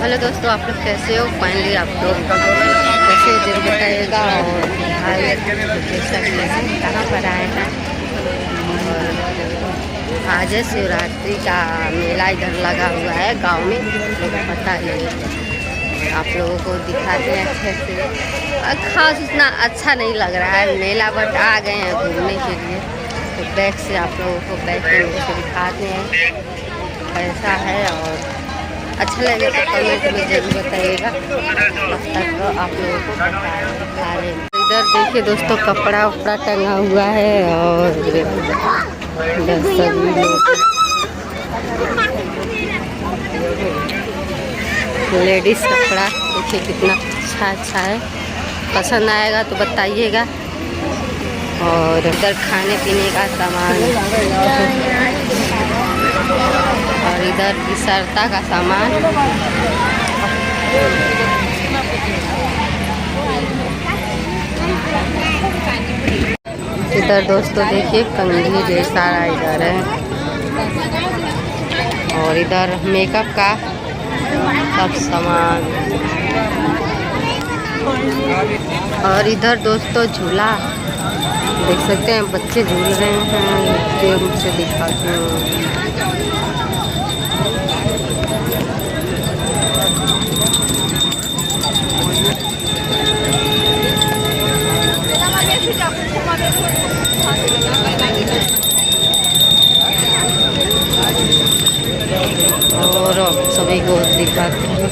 Hello दोस्तों, आप लोग कैसे हो? फाइनली आप लोग कैसे जरूर बताइएगा। और कहाँ पर आए हैं और आज है शिवरात्रि का मेला इधर लगा हुआ है गांव में, लोगों को पता नहीं। आप लोगों को दिखाते हैं अच्छे से। खास उतना अच्छा नहीं लग रहा है मेला, बट आ गए हैं घूमने के लिए, तो बैक से आप लोगों को बैक से दिखाते हैं कैसा है। और अच्छा लगे तो कमेंट में जरूर बताइएगा। अब तक तो आप लोगों को दिखा रहे हैं। इधर देखिए दोस्तों, कपड़ा उपड़ा टंगा हुआ है और इधर सभी लोग लेडीज कपड़ा देखिए कितना अच्छा है। पसंद आएगा तो बताइएगा। और इधर खाने पीने का सामान और इधर विसरता का सामान। इधर दोस्तों देखिए कंघी जैसा इधर है। और इधर मेकअप का सब सामान। और इधर दोस्तों झूला देख सकते हैं, बच्चे झूल रहे हैं। जोर से दिखाते हैं। और सभी को दिखाते हैं।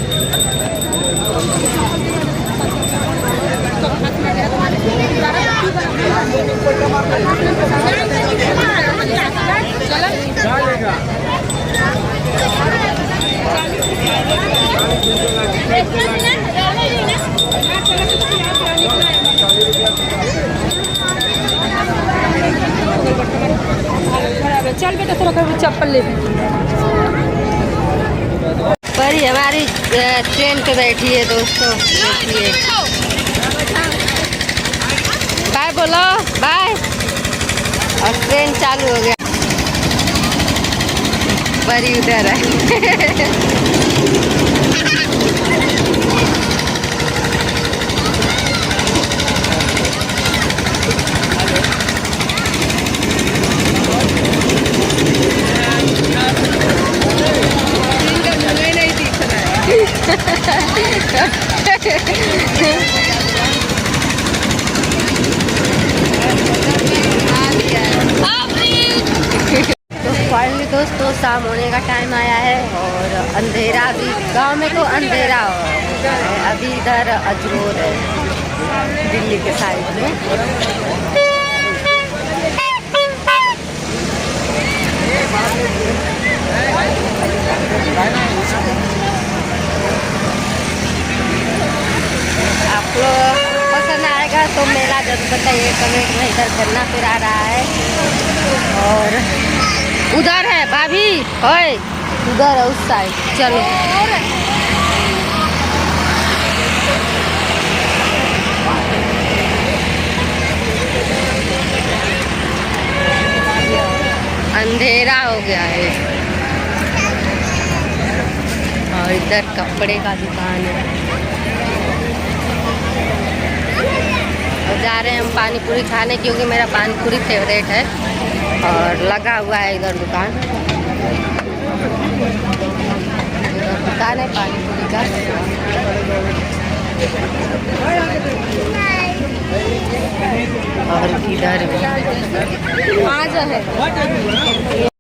चल बेटा, थोड़ा कर चप्पल ले। पर हमारी ट्रेन पे बैठी है दोस्तों, देखिए। बाय बोलो, बाय। और ट्रेन चालू हो गया। परी उधर है। तो फाइनली दोस्तों शाम होने का टाइम आया है और अंधेरा भी, गांव में तो अंधेरा है अभी। इधर अजरोर है दिल्ली के साइड में। आप लोग पसंद आएगा तो मेला जरूर बताइए कमेंट में। इधर गन्ना फिर आ रहा है और उधर है भाभी, ओए उधर है उस साइड। चलो अंधेरा हो गया है। और इधर कपड़े का दुकान है। और जा रहे हैं हम पानी पूरी खाने, क्योंकि मेरा पानी पूरी फेवरेट है। और लगा हुआ है इधर दुकान, दुकान है पानी पूरी का। और इधर आज है।